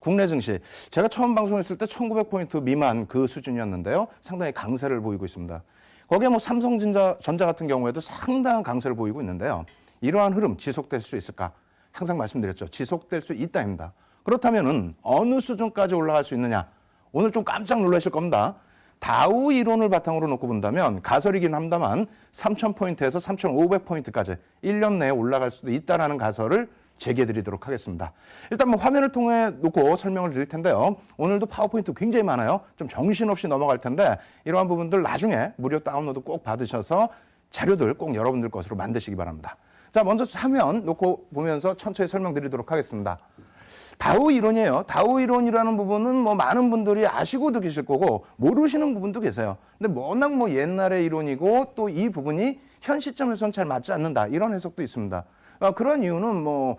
국내 증시. 제가 처음 방송했을 때 1900포인트 미만 그 수준이었는데요. 상당히 강세를 보이고 있습니다. 거기에 뭐 삼성전자 같은 경우에도 상당한 강세를 보이고 있는데요. 이러한 흐름 지속될 수 있을까? 항상 말씀드렸죠. 지속될 수 있다입니다. 그렇다면은 어느 수준까지 올라갈 수 있느냐? 오늘 좀 깜짝 놀라실 겁니다. 다우 이론을 바탕으로 놓고 본다면 가설이긴 합니다만 3000포인트에서 3500포인트까지 1년 내에 올라갈 수도 있다는 가설을 제기해 드리도록 하겠습니다. 일단 뭐 화면을 통해 놓고 설명을 드릴 텐데요. 오늘도 파워포인트 굉장히 많아요. 좀 정신없이 넘어갈 텐데 이러한 부분들 나중에 무료 다운로드 꼭 받으셔서 자료들 꼭 여러분들 것으로 만드시기 바랍니다. 자, 먼저 화면 놓고 보면서 천천히 설명드리도록 하겠습니다. 다우 이론이에요. 다우 이론이라는 부분은 뭐 많은 분들이 아시고도 계실 거고 모르시는 부분도 계세요. 근데 워낙 뭐 옛날의 이론이고 또 이 부분이 현 시점에서는 잘 맞지 않는다. 이런 해석도 있습니다. 그런 이유는 뭐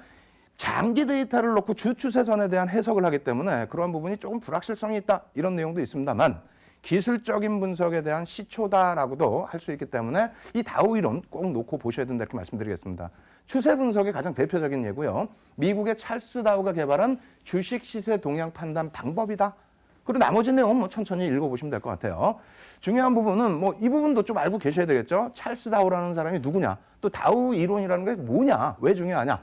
장기 데이터를 놓고 주 추세선에 대한 해석을 하기 때문에 그러한 부분이 조금 불확실성이 있다. 이런 내용도 있습니다만 기술적인 분석에 대한 시초다라고도 할 수 있기 때문에 이 다우 이론 꼭 놓고 보셔야 된다 이렇게 말씀드리겠습니다. 추세 분석의 가장 대표적인 예고요. 미국의 찰스 다우가 개발한 주식 시세 동향 판단 방법이다. 그리고 나머지 내용은 뭐 천천히 읽어보시면 될 것 같아요. 중요한 부분은 뭐 이 부분도 좀 알고 계셔야 되겠죠. 찰스 다우라는 사람이 누구냐? 또 다우 이론이라는 게 뭐냐? 왜 중요하냐?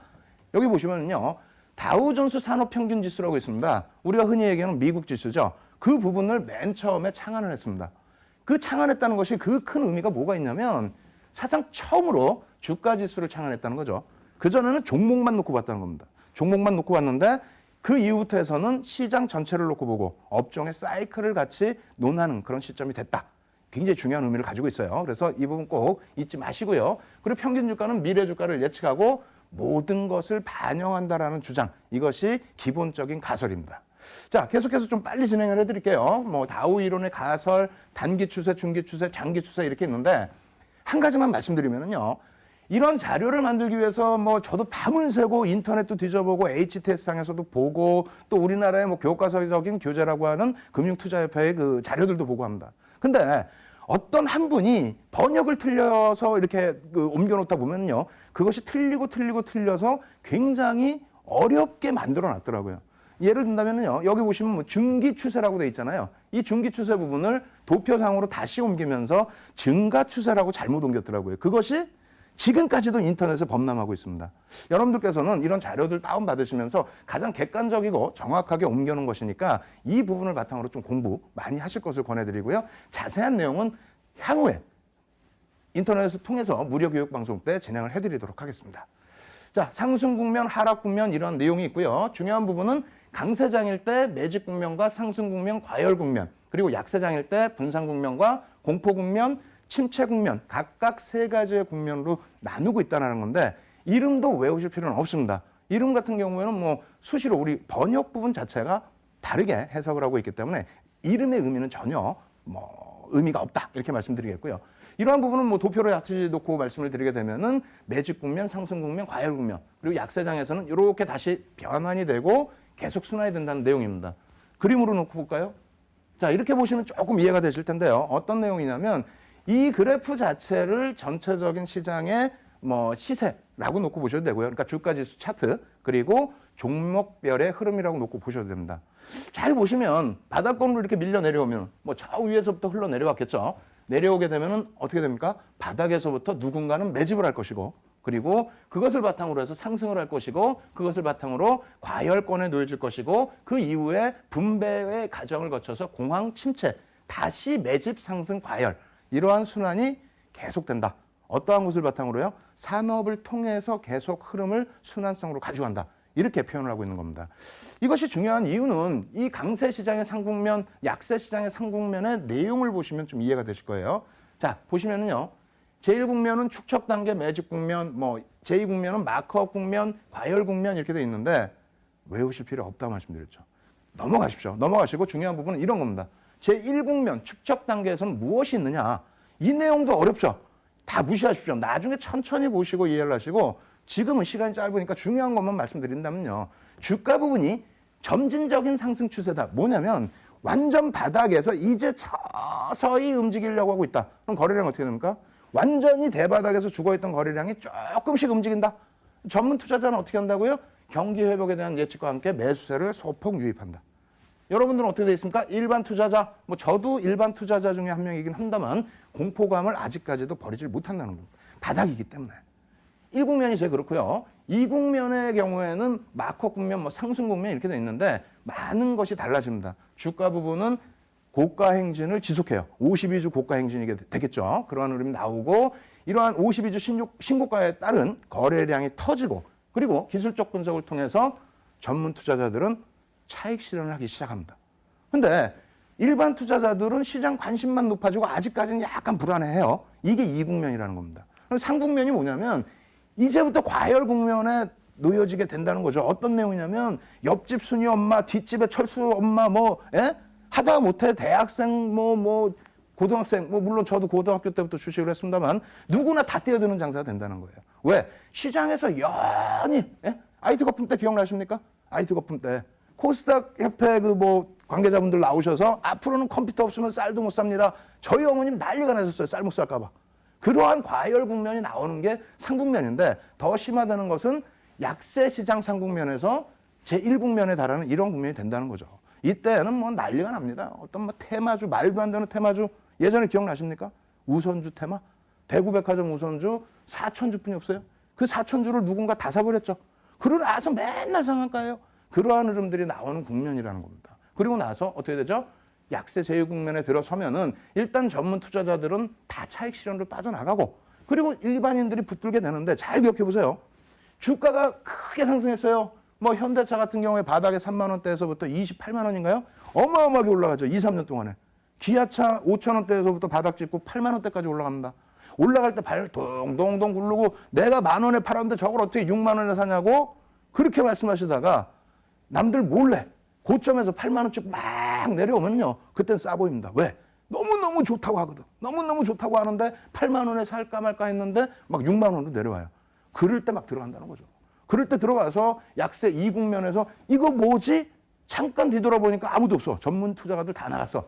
여기 보시면요. 다우존스 산업평균지수라고 있습니다. 우리가 흔히 얘기하는 미국 지수죠. 그 부분을 맨 처음에 창안을 했습니다. 그 창안했다는 것이 그 큰 의미가 뭐가 있냐면 사상 처음으로 주가 지수를 창안했다는 거죠. 그전에는 종목만 놓고 봤다는 겁니다. 종목만 놓고 봤는데 그 이후부터 해서는 시장 전체를 놓고 보고 업종의 사이클을 같이 논하는 그런 시점이 됐다. 굉장히 중요한 의미를 가지고 있어요. 그래서 이 부분 꼭 잊지 마시고요. 그리고 평균 주가는 미래 주가를 예측하고 모든 것을 반영한다라는 주장. 이것이 기본적인 가설입니다. 자, 계속해서 좀 빨리 진행을 해드릴게요. 뭐 다우 이론의 가설, 단기 추세, 중기 추세, 장기 추세 이렇게 있는데 한 가지만 말씀드리면은요. 이런 자료를 만들기 위해서 뭐 저도 밤을 새고 인터넷도 뒤져보고 HTS상에서도 보고 또 우리나라의 뭐 교과서적인 교재라고 하는 금융투자협회의 그 자료들도 보고 합니다. 근데 어떤 한 분이 번역을 틀려서 이렇게 옮겨놓다 보면요. 그것이 틀려서 굉장히 어렵게 만들어 놨더라고요. 예를 든다면요. 여기 보시면 뭐 중기 추세라고 돼 있잖아요. 이 중기 추세 부분을 도표상으로 다시 옮기면서 증가 추세라고 잘못 옮겼더라고요. 그것이 지금까지도 인터넷에 범람하고 있습니다. 여러분들께서는 이런 자료들 다운받으시면서 가장 객관적이고 정확하게 옮겨놓은 것이니까 이 부분을 바탕으로 좀 공부 많이 하실 것을 권해드리고요. 자세한 내용은 향후에 인터넷을 통해서 무료 교육 방송 때 진행을 해드리도록 하겠습니다. 자, 상승 국면, 하락 국면 이런 내용이 있고요. 중요한 부분은 강세장일 때 매집 국면과 상승 국면, 과열 국면, 그리고 약세장일 때 분산 국면과 공포 국면, 침체 국면 각각 세 가지의 국면으로 나누고 있다는 건데 이름도 외우실 필요는 없습니다. 이름 같은 경우에는 뭐 수시로 우리 번역 부분 자체가 다르게 해석을 하고 있기 때문에 이름의 의미는 전혀 뭐 의미가 없다 이렇게 말씀드리겠고요. 이러한 부분은 뭐 도표로 같이 놓고 말씀을 드리게 되면은 매집 국면, 상승 국면, 과열 국면 그리고 약세장에서는 이렇게 다시 변환이 되고 계속 순환이 된다는 내용입니다. 그림으로 놓고 볼까요? 자, 이렇게 보시면 조금 이해가 되실 텐데요. 어떤 내용이냐면 이 그래프 자체를 전체적인 시장의 뭐 시세라고 놓고 보셔도 되고요. 그러니까 주가지수 차트 그리고 종목별의 흐름이라고 놓고 보셔도 됩니다. 잘 보시면 바닥권으로 이렇게 밀려 내려오면 뭐 저 위에서부터 흘러 내려왔겠죠. 내려오게 되면은 어떻게 됩니까? 바닥에서부터 누군가는 매집을 할 것이고 그리고 그것을 바탕으로 해서 상승을 할 것이고 그것을 바탕으로 과열권에 놓여질 것이고 그 이후에 분배의 과정을 거쳐서 공황 침체 다시 매집 상승 과열 이러한 순환이 계속된다. 어떠한 것을 바탕으로요? 산업을 통해서 계속 흐름을 순환성으로 가져간다. 이렇게 표현을 하고 있는 겁니다. 이것이 중요한 이유는 이 강세 시장의 상국면, 약세 시장의 상국면의 내용을 보시면 좀 이해가 되실 거예요. 자, 보시면은요. 제1국면은 축적 단계 매집 국면, 뭐 제2국면은 마크업 국면, 과열 국면 이렇게 돼 있는데 외우실 필요 없다고 말씀드렸죠. 넘어가십시오. 넘어가시고 중요한 부분은 이런 겁니다. 제1국면 축적 단계에서는 무엇이 있느냐. 이 내용도 어렵죠. 다 무시하십시오. 나중에 천천히 보시고 이해를 하시고 지금은 시간이 짧으니까 중요한 것만 말씀드린다면요. 주가 부분이 점진적인 상승 추세다. 뭐냐면 완전 바닥에서 이제 서서히 움직이려고 하고 있다. 그럼 거래량 어떻게 됩니까? 완전히 대바닥에서 죽어있던 거래량이 조금씩 움직인다. 전문 투자자는 어떻게 한다고요? 경기 회복에 대한 예측과 함께 매수세를 소폭 유입한다. 여러분들은 어떻게 되어 있습니까? 일반 투자자, 뭐 저도 일반 투자자 중에 한 명이긴 합니다만 공포감을 아직까지도 버리질 못한다는 겁니다. 바닥이기 때문에. 1국면이 제일 그렇고요. 2국면의 경우에는 마커 국면, 뭐 상승 국면 이렇게 돼 있는데 많은 것이 달라집니다. 주가 부분은 고가 행진을 지속해요. 52주 고가 행진이 되겠죠. 그러한 흐름이 나오고 이러한 52주 신고가에 따른 거래량이 터지고 그리고 기술적 분석을 통해서 전문 투자자들은 차익 실현을 하기 시작합니다. 근데 일반 투자자들은 시장 관심만 높아지고 아직까지는 약간 불안해해요. 이게 2국면이라는 겁니다. 3국면이 뭐냐면 이제부터 과열 국면에 놓여지게 된다는 거죠. 어떤 내용이냐면 옆집 순이 엄마, 뒷집에 철수 엄마 하다 못해 대학생 고등학생 물론 저도 고등학교 때부터 주식을 했습니다만 누구나 다 뛰어드는 장사가 된다는 거예요. 왜? 시장에서 연히 IT 거품 때 기억나십니까? IT 거품 때 코스닥 협회 관계자분들 나오셔서 앞으로는 컴퓨터 없으면 쌀도 못 삽니다. 저희 어머님 난리가 나셨어요. 쌀 못 살까 봐. 그러한 과열 국면이 나오는 게 상국면인데 더 심화되는 것은 약세 시장 상국면에서 제1국면에 달하는 이런 국면이 된다는 거죠. 이때는 뭐 난리가 납니다. 어떤 테마주, 말도 안 되는 테마주, 예전에 기억나십니까? 우선주 테마? 대구백화점 우선주 4,000주뿐이 없어요. 그 4,000주를 누군가 다 사버렸죠. 그러고 나서 맨날 상한가예요. 그러한 흐름들이 나오는 국면이라는 겁니다. 그리고 나서 어떻게 되죠? 약세 제1국면에 들어서면은 일단 전문 투자자들은 다 차익 실현으로 빠져나가고 그리고 일반인들이 붙들게 되는데 잘 기억해 보세요. 주가가 크게 상승했어요. 뭐 현대차 같은 경우에 바닥에 3만 원대에서부터 28만 원인가요? 어마어마하게 올라가죠. 2, 3년 동안에. 기아차 5천 원대에서부터 바닥 찍고 8만 원대까지 올라갑니다. 올라갈 때 발 동동동 굴르고 내가 만 원에 팔았는데 저걸 어떻게 6만 원에 사냐고 그렇게 말씀하시다가 남들 몰래 고점에서 8만 원씩 막 내려오면요. 그땐 싸 보입니다. 왜? 너무너무 좋다고 하거든. 너무너무 좋다고 하는데 8만 원에 살까 말까 했는데 막 6만 원으로 내려와요. 그럴 때 막 들어간다는 거죠. 그럴 때 들어가서 약세 2국면에서 이거 뭐지? 잠깐 뒤돌아보니까 아무도 없어. 전문 투자가들 다 나갔어.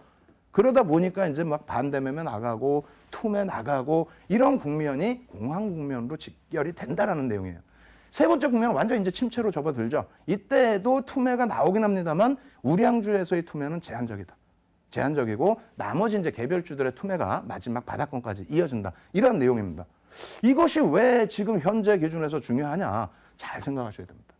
그러다 보니까 이제 막 반대매매 나가고 투매 나가고 이런 국면이 공황 국면으로 직결이 된다라는 내용이에요. 세 번째 국면은 완전 이제 침체로 접어들죠. 이때도 투매가 나오긴 합니다만 우량주에서의 투매는 제한적이다. 제한적이고 나머지 이제 개별주들의 투매가 마지막 바닥권까지 이어진다. 이런 내용입니다. 이것이 왜 지금 현재 기준에서 중요하냐? 잘 생각하셔야 됩니다.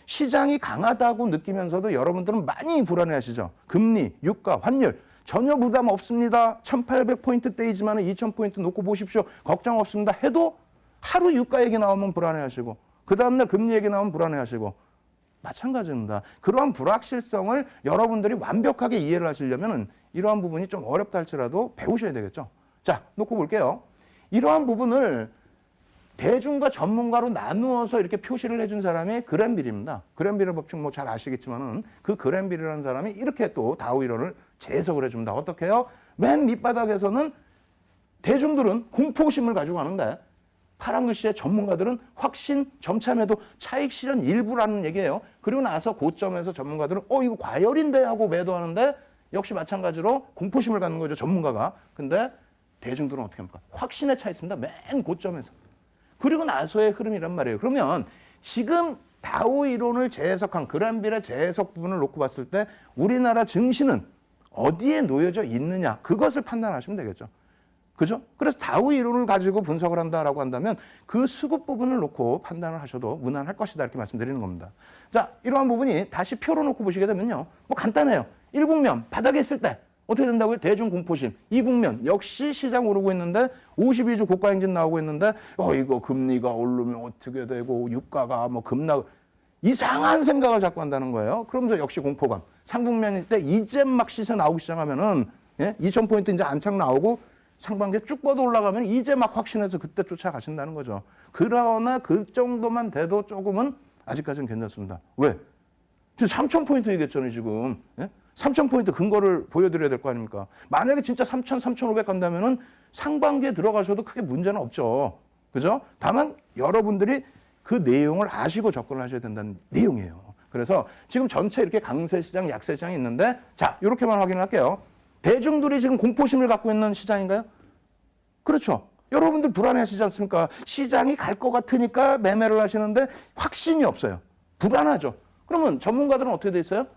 시장이 강하다고 느끼면서도 여러분들은 많이 불안해하시죠. 금리, 유가, 환율 전혀 부담 없습니다. 1800포인트대이지만 2000포인트 놓고 보십시오. 걱정 없습니다. 해도 하루 유가 얘기 나오면 불안해하시고 그 다음날 금리 얘기 나오면 불안해하시고 마찬가지입니다. 그러한 불확실성을 여러분들이 완벽하게 이해를 하시려면 이러한 부분이 좀 어렵다 할지라도 배우셔야 되겠죠. 자, 놓고 볼게요. 이러한 부분을 대중과 전문가로 나누어서 이렇게 표시를 해준 사람이 그랜빌입니다. 그랜빌의 법칙 뭐 잘 아시겠지만은 그 그랜빌이라는 사람이 이렇게 또 다우 이론을 재해석을 해줍니다. 어떻게 해요? 맨 밑바닥에서는 대중들은 공포심을 가지고 가는데 파란 글씨의 전문가들은 확신, 점참에도 차익 실현 일부라는 얘기예요. 그리고 나서 고점에서 전문가들은 이거 과열인데 하고 매도하는데 역시 마찬가지로 공포심을 갖는 거죠. 전문가가. 근데 대중들은 어떻게 합니까? 확신에 차 있습니다. 맨 고점에서. 그리고 나서의 흐름이란 말이에요. 그러면 지금 다우 이론을 재해석한 그랜빌의 재해석 부분을 놓고 봤을 때 우리나라 증시는 어디에 놓여져 있느냐 그것을 판단하시면 되겠죠. 그죠? 그래서 다우 이론을 가지고 분석을 한다라고 한다면 그 수급 부분을 놓고 판단을 하셔도 무난할 것이다 이렇게 말씀드리는 겁니다. 자, 이러한 부분이 다시 표로 놓고 보시게 되면요. 뭐 간단해요. 1국면 바닥에 있을 때 어떻게 된다고요? 대중 공포심. 2국면 역시 시장 오르고 있는데 52주 고가 행진 나오고 있는데 이거 금리가 오르면 어떻게 되고 유가가 뭐 급락 이상한 생각을 자꾸 한다는 거예요. 그러면서 역시 공포감. 3국면일 때 이제 막 시세 나오기 시작하면은 2000포인트 이제 안착 나오고 상반기에 쭉 뻗어 올라가면 이제 막 확신해서 그때 쫓아가신다는 거죠. 그러나 그 정도만 돼도 조금은 아직까지는 괜찮습니다. 왜? 지금 3000포인트 얘기했잖아요, 지금. 3000포인트 근거를 보여드려야 될 거 아닙니까? 만약에 진짜 3000, 3500 간다면은 상반기에 들어가셔도 크게 문제는 없죠. 그죠? 다만 여러분들이 그 내용을 아시고 접근을 하셔야 된다는 내용이에요. 그래서 지금 전체 이렇게 강세 시장, 약세 시장이 있는데 자, 이렇게만 확인을 할게요. 대중들이 지금 공포심을 갖고 있는 시장인가요? 그렇죠. 여러분들 불안해하시지 않습니까? 시장이 갈 것 같으니까 매매를 하시는데 확신이 없어요. 불안하죠. 그러면 전문가들은 어떻게 돼 있어요?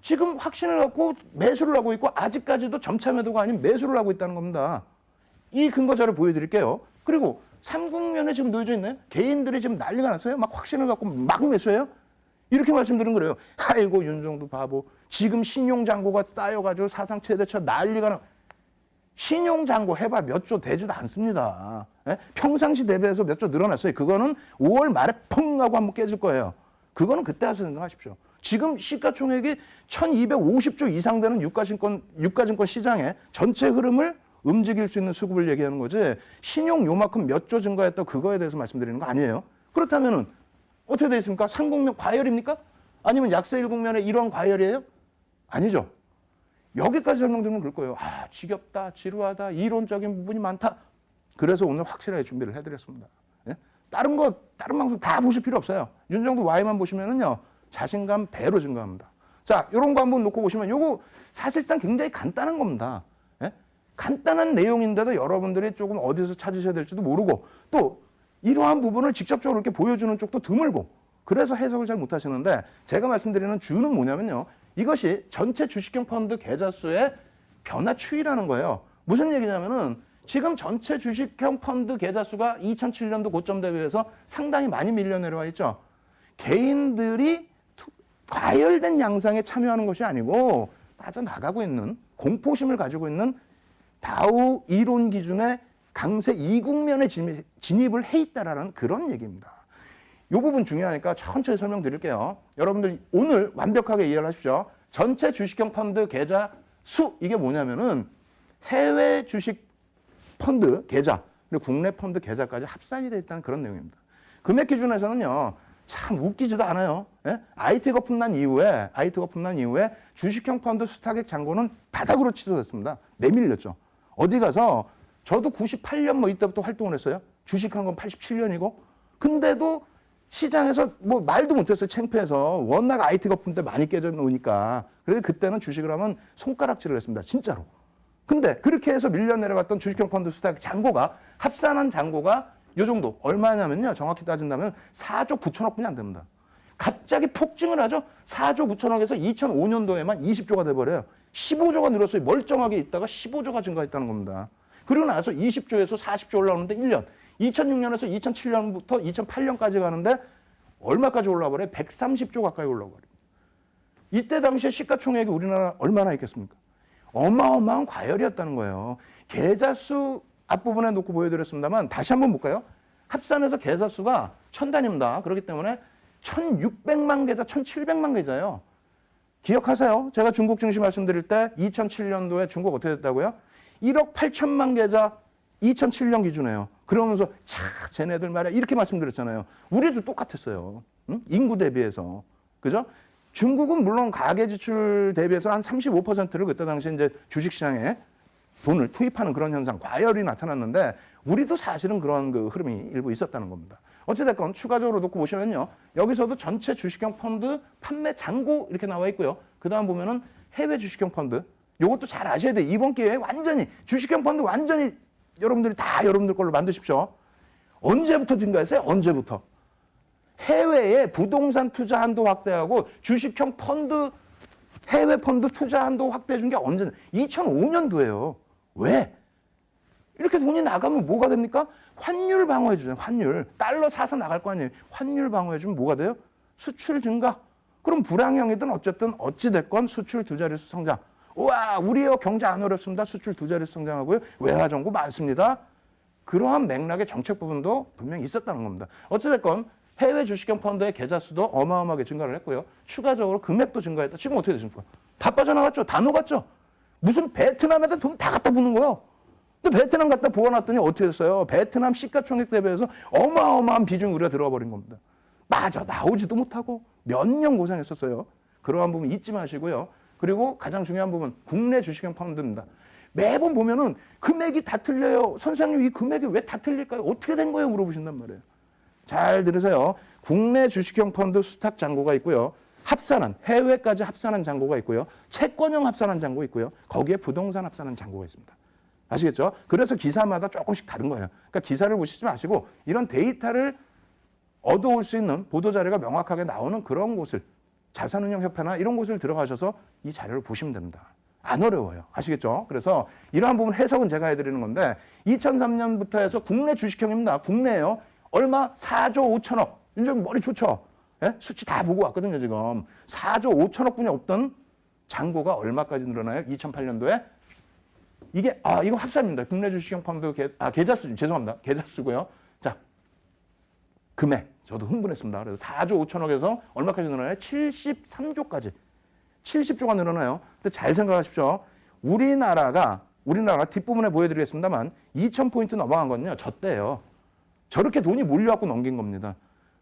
지금 확신을 갖고 매수를 하고 있고 아직까지도 점차 매도가 아닌 매수를 하고 있다는 겁니다. 이 근거 자료 보여드릴게요. 그리고 삼국면에 지금 놓여져 있나요? 개인들이 지금 난리가 났어요. 막 확신을 갖고 막 매수해요. 이렇게 말씀드린 거예요. 아이고 윤정도 바보. 지금 신용잔고가 쌓여가지고 사상 최대치 난리가 나. 신용잔고 해봐 몇 조 되지도 않습니다. 예? 평상시 대비해서 몇 조 늘어났어요. 그거는 5월 말에 펑 하고 한번 깨질 거예요. 그거는 그때 와서 생각하십시오. 지금 시가총액이 1250조 이상 되는 유가증권 시장의 전체 흐름을 움직일 수 있는 수급을 얘기하는 거지 신용 요만큼 몇 조 증가했다 그거에 대해서 말씀드리는 거 아니에요. 그렇다면은 어떻게 되어 있습니까? 상국면 과열입니까? 아니면 약세 일국면의 이런 과열이에요? 아니죠. 여기까지 설명드리면 그럴 거예요. 아, 지겹다, 지루하다, 이론적인 부분이 많다. 그래서 오늘 확실하게 준비를 해드렸습니다. 예? 다른 방송 다 보실 필요 없어요. 윤정도 Y만 보시면은요, 자신감 배로 증가합니다. 자, 요런 거 한번 놓고 보시면 요거 사실상 굉장히 간단한 겁니다. 예? 간단한 내용인데도 여러분들이 조금 어디서 찾으셔야 될지도 모르고 또 이러한 부분을 직접적으로 이렇게 보여주는 쪽도 드물고 그래서 해석을 잘 못하시는데 제가 말씀드리는 주는 뭐냐면요. 이것이 전체 주식형 펀드 계좌 수의 변화 추이라는 거예요. 무슨 얘기냐면은 지금 전체 주식형 펀드 계좌 수가 2007년도 고점 대비해서 상당히 많이 밀려 내려와 있죠. 개인들이 과열된 양상에 참여하는 것이 아니고 빠져나가고 있는 공포심을 가지고 있는 다우 이론 기준의 강세 이국면에 진입을 해 있다라는 그런 얘기입니다. 이 부분 중요하니까 천천히 설명드릴게요. 여러분들 오늘 완벽하게 이해를 하십시오. 전체 주식형 펀드 계좌 수 이게 뭐냐면은 해외 주식 펀드 계좌 그리고 국내 펀드 계좌까지 합산이 되어 있다는 그런 내용입니다. 금액 기준에서는요. 참 웃기지도 않아요. 예? IT 거품 난 이후에 주식형 펀드 수탁액 잔고는 바닥으로 치솟았습니다. 내밀렸죠. 어디 가서 저도 98년 뭐 이때부터 활동을 했어요. 주식한 건 87년이고 근데도 시장에서 뭐 말도 못했어요. 창피해서 워낙 IT 거품 때 많이 깨져 놓으니까 그래서 그때는 주식을 하면 손가락질을 했습니다. 진짜로. 근데 그렇게 해서 밀려 내려갔던 주식형 펀드 수탁 잔고가 합산한 잔고가 이 정도 얼마냐면요. 정확히 따진다면 4조 9천억 분이 안 됩니다. 갑자기 폭증을 하죠. 4조 9천억에서 2005년도에만 20조가 돼버려요. 15조가 늘었어요. 멀쩡하게 있다가 15조가 증가했다는 겁니다. 그리고 나서 20조에서 40조 올라오는데 1년. 2006년에서 2007년부터 2008년까지 가는데 얼마까지 올라버려요? 130조 가까이 올라버립니다. 이때 당시에 시가총액이 우리나라 얼마나 있겠습니까? 어마어마한 과열이었다는 거예요. 계좌수 앞부분에 놓고 보여드렸습니다만 다시 한번 볼까요? 합산해서 계좌수가 1000단위입니다. 그렇기 때문에 1600만 계좌, 1700만 계좌예요. 기억하세요? 제가 중국 증시 말씀드릴 때 2007년도에 중국 어떻게 됐다고요? 1억 8천만 계좌 2007년 기준이에요. 그러면서 쟤네들 말이야 이렇게 말씀드렸잖아요. 우리도 똑같았어요. 응? 인구 대비해서. 그죠? 중국은 물론 가계 지출 대비해서 한 35%를 그때 당시 이제 주식시장에 돈을 투입하는 그런 현상, 과열이 나타났는데 우리도 사실은 그런 그 흐름이 일부 있었다는 겁니다. 어찌됐건 추가적으로 놓고 보시면요. 여기서도 전체 주식형 펀드 판매 잔고 이렇게 나와 있고요. 그 다음 보면은 해외 주식형 펀드. 요것도 잘 아셔야 돼요. 이번 기회에 완전히 주식형 펀드 완전히 여러분들이 다 여러분들 걸로 만드십시오. 언제부터 증가했어요? 언제부터? 해외에 부동산 투자 한도 확대하고 주식형 펀드, 해외 펀드 투자 한도 확대해 준 게 언제? 2005년도예요. 왜? 이렇게 돈이 나가면 뭐가 됩니까? 환율 방어해 주잖아요. 환율. 달러 사서 나갈 거 아니에요. 환율 방어해 주면 뭐가 돼요? 수출 증가. 그럼 불황형이든 어쨌든 어찌됐건 수출 두 자릿수 성장. 우와, 우리요 경제 안 어렵습니다. 수출 두 자릿수 성장하고요. 외화 정보 많습니다. 그러한 맥락의 정책 부분도 분명히 있었다는 겁니다. 어찌됐건 해외 주식형 펀드의 계좌 수도 어마어마하게 증가를 했고요. 추가적으로 금액도 증가했다. 지금 어떻게 되십니까? 다 빠져나갔죠. 다 녹았죠. 무슨 베트남에다 돈 다 갖다 부는 거예요. 근데 베트남 갖다 부어놨더니 어떻게 됐어요? 베트남 시가총액 대비해서 어마어마한 비중이 우리가 들어와 버린 겁니다. 맞아, 나오지도 못하고 몇 년 고생했었어요. 그러한 부분 잊지 마시고요. 그리고 가장 중요한 부분, 국내 주식형 펀드입니다. 매번 보면은 금액이 다 틀려요. 선생님, 이 금액이 왜 다 틀릴까요? 어떻게 된 거예요? 물어보신단 말이에요. 잘 들으세요. 국내 주식형 펀드 수탁 잔고가 있고요. 합산한, 해외까지 합산한 잔고가 있고요. 채권형 합산한 잔고 있고요. 거기에 부동산 합산한 잔고가 있습니다. 아시겠죠? 그래서 기사마다 조금씩 다른 거예요. 그러니까 기사를 보시지 마시고 이런 데이터를 얻어올 수 있는 보도자료가 명확하게 나오는 그런 곳을 자산운용협회나 이런 곳을 들어가셔서 이 자료를 보시면 됩니다. 안 어려워요. 아시겠죠? 그래서 이러한 부분 해석은 제가 해드리는 건데 2003년부터 해서 국내 주식형입니다. 국내예요. 얼마? 4조 5천억. 윤정이 머리 좋죠? 예? 수치 다 보고 왔거든요, 지금. 4조 5천억 분이 없던 잔고가 얼마까지 늘어나요? 2008년도에? 이게, 이거 합산입니다. 국내 주식형 펀드 계좌수, 죄송합니다. 계좌수고요. 자, 금액. 저도 흥분했습니다. 그래서 4조 5천억에서 얼마까지 늘어나요? 73조까지. 70조가 늘어나요. 근데 잘 생각하십시오. 우리나라가 뒷부분에 보여드리겠습니다만 2,000포인트 넘어간 건요. 졌대요. 저렇게 돈이 몰려갖고 넘긴 겁니다.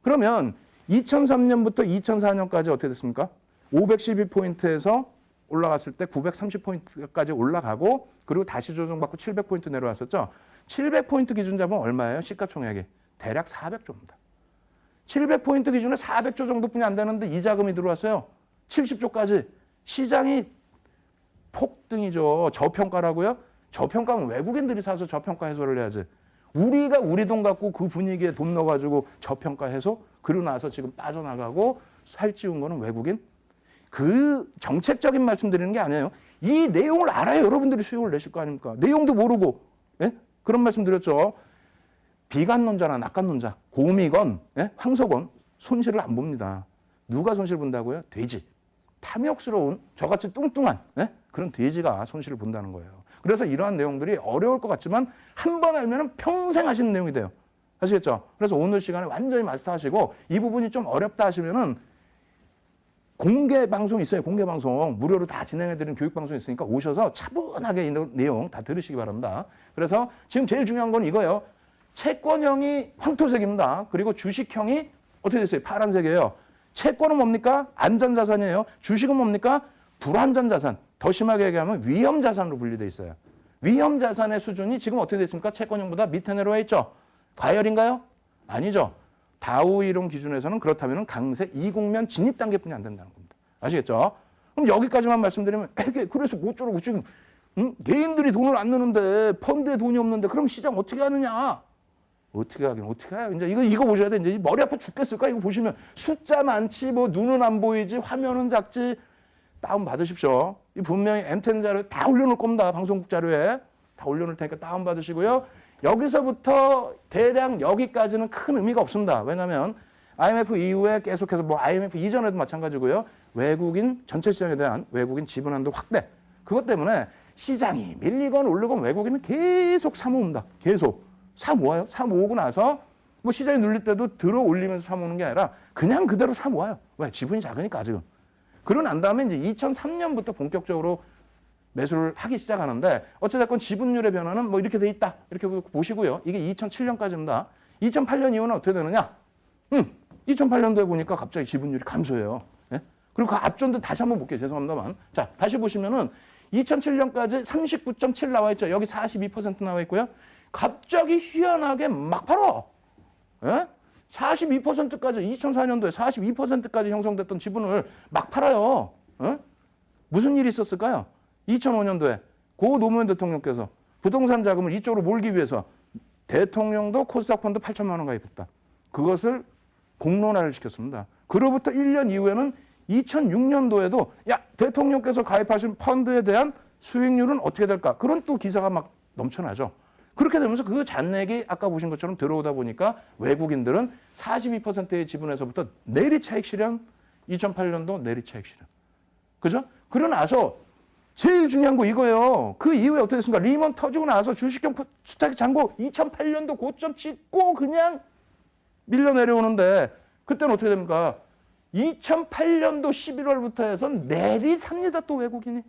그러면 2003년부터 2004년까지 어떻게 됐습니까? 512포인트에서 올라갔을 때 930포인트까지 올라가고 그리고 다시 조정받고 700포인트 내려왔었죠. 700포인트 기준 잡으면 얼마예요? 시가총액이. 대략 400조입니다. 700포인트 기준에 400조 정도뿐이 안 되는데 이자금이 들어왔어요. 70조까지. 시장이 폭등이죠. 저평가라고요? 저평가면 외국인들이 사서 저평가 해소를 해야지. 우리가 우리 돈 갖고 그 분위기에 돈 넣어가지고 저평가 해소? 그러고 나서 지금 빠져나가고 살찌운 거는 외국인? 그 정책적인 말씀 드리는 게 아니에요. 이 내용을 알아야 여러분들이 수익을 내실 거 아닙니까? 내용도 모르고. 예? 그런 말씀 드렸죠. 비관론자나 낙관론자, 곰이건 황소건 손실을 안 봅니다. 누가 손실 본다고요? 돼지. 탐욕스러운 저같이 뚱뚱한 그런 돼지가 손실을 본다는 거예요. 그래서 이러한 내용들이 어려울 것 같지만 한 번 알면 평생 하시는 내용이 돼요. 아시겠죠? 그래서 오늘 시간에 완전히 마스터하시고 이 부분이 좀 어렵다 하시면은 공개 방송 있어요. 공개 방송 무료로 다 진행해드리는 교육 방송 있으니까 오셔서 차분하게 이 내용 다 들으시기 바랍니다. 그래서 지금 제일 중요한 건 이거예요. 채권형이 황토색입니다. 그리고 주식형이 어떻게 됐어요? 파란색이에요. 채권은 뭡니까? 안전자산이에요. 주식은 뭡니까? 불안전자산. 더 심하게 얘기하면 위험자산으로 분리되어 있어요. 위험자산의 수준이 지금 어떻게 됐습니까? 채권형보다 밑에 내려와 있죠. 과열인가요? 아니죠. 다우 이론 기준에서는 그렇다면 강세 이국면 진입 단계뿐이 안 된다는 겁니다. 아시겠죠? 그럼 여기까지만 말씀드리면 그래서 모쪼록 지금 개인들이 돈을 안 넣는데 펀드에 돈이 없는데 그럼 시장 어떻게 하느냐? 어떻게 하긴 어떻게 해요? 이제 이거 보셔야 돼. 이제 머리 아파 죽겠을까? 이거 보시면 숫자 많지, 뭐 눈은 안 보이지, 화면은 작지. 다운 받으십시오. 이 분명히 M10 자료 다 올려놓을 겁니다. 방송국 자료에 다 올려놓을 테니까 다운 받으시고요. 여기서부터 대략 여기까지는 큰 의미가 없습니다. 왜냐하면 IMF 이후에 계속해서 뭐 IMF 이전에도 마찬가지고요. 외국인 전체 시장에 대한 외국인 지분 한도 확대. 그것 때문에 시장이 밀리건 오르건 외국인은 계속 사모읍니다. 계속. 사모아요. 사모으고 나서 뭐 시장이 눌릴 때도 들어 올리면서 사모으는 게 아니라 그냥 그대로 사모아요. 왜? 지분이 작으니까 지금. 그러고 난 다음에 이제 2003년부터 본격적으로 매수를 하기 시작하는데 어찌됐건 지분율의 변화는 뭐 이렇게 돼 있다. 이렇게 보시고요. 이게 2007년까지입니다. 2008년 이후는 어떻게 되느냐? 2008년도에 보니까 갑자기 지분율이 감소해요. 예? 그리고 그 앞전도 다시 한번 볼게요. 죄송합니다만. 자, 다시 보시면은 2007년까지 39.7 나와 있죠. 여기 42% 나와 있고요. 갑자기 희한하게 막 팔아. 예? 42%까지 2004년도에 42%까지 형성됐던 지분을 막 팔아요. 예? 무슨 일이 있었을까요? 2005년도에 고 노무현 대통령께서 부동산 자금을 이쪽으로 몰기 위해서 대통령도 코스닥 펀드 8천만 원 가입했다. 그것을 공론화를 시켰습니다. 그로부터 1년 이후에는 2006년도에도 야 대통령께서 가입하신 펀드에 대한 수익률은 어떻게 될까? 그런 또 기사가 막 넘쳐나죠. 그렇게 되면서 그 잔액이 아까 보신 것처럼 들어오다 보니까 외국인들은 42%의 지분에서부터 내리차익 실현, 2008년도 내리차익 실현. 그죠? 그러고 나서 제일 중요한 거 이거예요. 그 이후에 어떻게 됐습니까? 리먼 터지고 나서 주식형 스탁 잔고 2008년도 고점 찍고 그냥 밀려 내려오는데 그때는 어떻게 됩니까? 2008년도 11월부터 해서 내리삽니다. 또 외국인이.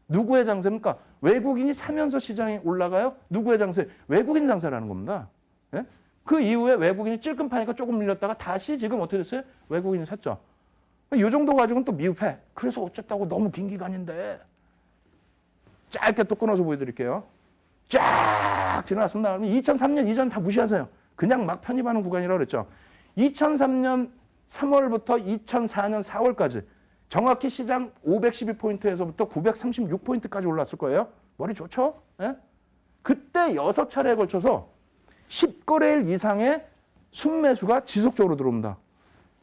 누구의 장세입니까? 외국인이 사면서 시장이 올라가요? 누구의 장세? 외국인 장세라는 겁니다. 예? 그 이후에 외국인이 찔끔 파니까 조금 밀렸다가 다시 지금 어떻게 됐어요? 외국인이 샀죠. 이 정도 가지고는 또 미흡해. 그래서 어쨌다고 너무 긴 기간인데 짧게 또 끊어서 보여드릴게요. 쫙 지나갔습니다. 2003년 이전 다 무시하세요. 그냥 막 편입하는 구간이라고 그랬죠. 2003년 3월부터 2004년 4월까지 정확히 시장 512포인트에서부터 936포인트까지 올랐을 거예요. 머리 좋죠? 예? 그때 6차례에 걸쳐서 10거래일 이상의 순매수가 지속적으로 들어옵니다.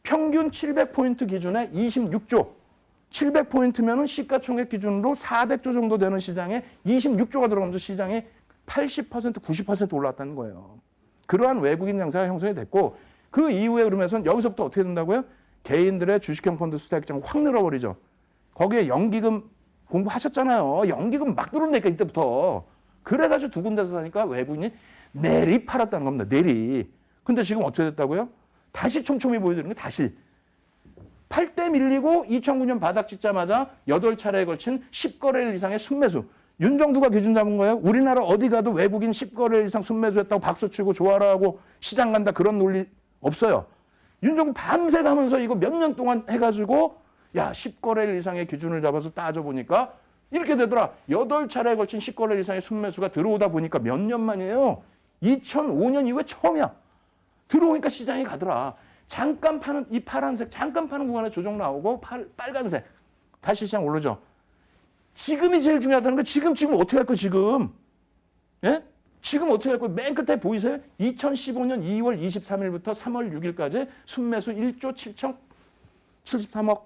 평균 700포인트 기준에 26조. 700포인트면은 시가총액 기준으로 400조 정도 되는 시장에 26조가 들어가면서 시장이 80%, 90% 올라왔다는 거예요. 그러한 외국인 장세가 형성이 됐고 그 이후에 그러면서 여기서부터 어떻게 된다고요? 개인들의 주식형 펀드 수익장 확 늘어버리죠. 거기에 연기금 공부하셨잖아요. 연기금 막 들어오니까 이때부터. 그래가지고 두 군데서 사니까 외국인이 내리 팔았다는 겁니다. 내리. 근데 지금 어떻게 됐다고요? 다시 촘촘히 보여드리는 게 다시. 8대 밀리고 2009년 바닥 찍자마자 8차례에 걸친 10거래일 이상의 순매수. 윤정두가 기준 잡은 거예요. 우리나라 어디 가도 외국인 10거래일 이상 순매수했다고 박수치고 좋아라 하고 시장 간다 그런 논리 없어요. 윤정두 밤새 가면서 이거 몇 년 동안 해가지고 야 10거래일 이상의 기준을 잡아서 따져보니까 이렇게 되더라. 8차례에 걸친 10거래일 이상의 순매수가 들어오다 보니까 몇 년 만이에요. 2005년 이후에 처음이야. 들어오니까 시장이 가더라. 잠깐 파는 이 파란색 잠깐 파는 구간에 조정 나오고 빨간색 다시 시장 오르죠. 지금이 제일 중요하다는 거. 지금 어떻게 할 거 지금? 예? 지금 어떻게 할 거? 맨 끝에 보이세요? 2015년 2월 23일부터 3월 6일까지 순매수 1조 7,073억.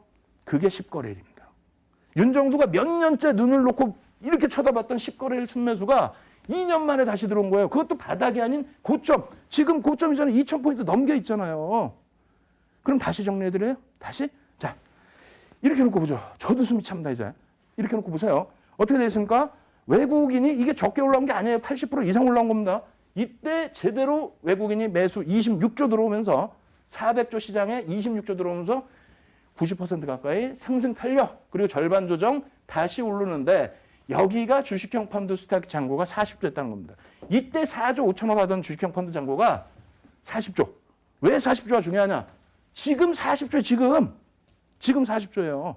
그게 10거래일입니다. 윤정두가 몇 년째 눈을 놓고 이렇게 쳐다봤던 10거래일 순매수가 2년 만에 다시 들어온 거예요. 그것도 바닥이 아닌 고점. 지금 고점이잖아요. 2,000포인트 넘겨 있잖아요. 그럼 다시 정리해드려요? 다시? 자, 이렇게 놓고 보죠. 저도 숨이 참다 이제. 이렇게 놓고 보세요. 어떻게 되어 있습니까? 외국인이 이게 적게 올라온 게 아니에요. 80% 이상 올라온 겁니다. 이때 제대로 외국인이 매수 26조 들어오면서 400조 시장에 26조 들어오면서 90% 가까이 상승 탄력 그리고 절반 조정 다시 오르는데 여기가 주식형 펀드 스탁 잔고가 40조 했다는 겁니다. 이때 4조 5천억 하던 주식형 펀드 잔고가 40조. 왜 40조가 중요하냐? 지금 40조에 지금 40조예요.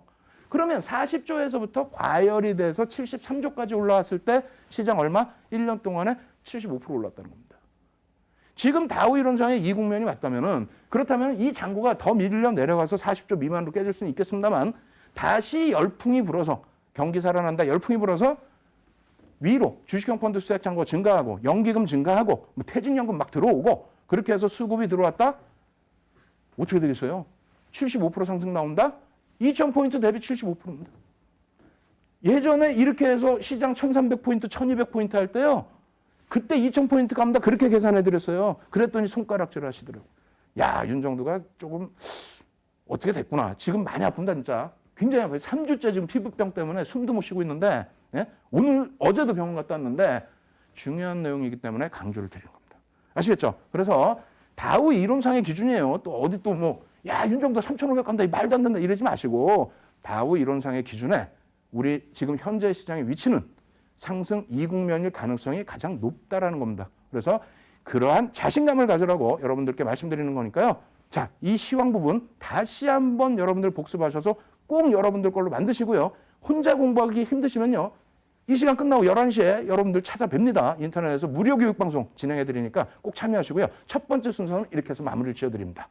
그러면 40조에서부터 과열이 돼서 73조까지 올라왔을 때 시장 얼마? 1년 동안에 75% 올랐다는 겁니다. 지금 다우 이론상의 이 국면이 맞다면은 그렇다면 이 잔고가 더 밀려 내려가서 40조 미만으로 깨질 수는 있겠습니다만 다시 열풍이 불어서 경기 살아난다 열풍이 불어서 위로 주식형 펀드 수익 잔고 증가하고 연기금 증가하고 뭐 퇴직연금 막 들어오고 그렇게 해서 수급이 들어왔다? 어떻게 되겠어요? 75% 상승 나온다? 2,000포인트 대비 75%입니다. 예전에 이렇게 해서 시장 1,300포인트, 1,200포인트 할 때요. 그때 2,000포인트 갑니다. 그렇게 계산해드렸어요. 그랬더니 손가락질 하시더라고요. 야, 윤정두가 조금 어떻게 됐구나. 지금 많이 아픈다 진짜. 굉장히 아파요. 3주째 지금 피부병 때문에 숨도 못 쉬고 있는데 예? 어제도 병원 갔다 왔는데 중요한 내용이기 때문에 강조를 드리는 겁니다. 아시겠죠? 그래서 다우 이론상의 기준이에요. 또 어디 또 뭐 야 윤정도 3,500 간다. 말도 안 된다. 이러지 마시고 다우 이론상의 기준에 우리 지금 현재 시장의 위치는 상승 이국면일 가능성이 가장 높다라는 겁니다. 그래서 그러한 자신감을 가지라고 여러분들께 말씀드리는 거니까요. 자, 이 시황 부분 다시 한번 여러분들 복습하셔서 꼭 여러분들 걸로 만드시고요. 혼자 공부하기 힘드시면요. 이 시간 끝나고 11시에 여러분들 찾아뵙니다. 인터넷에서 무료 교육 방송 진행해 드리니까 꼭 참여하시고요. 첫 번째 순서는 이렇게 해서 마무리를 지어드립니다.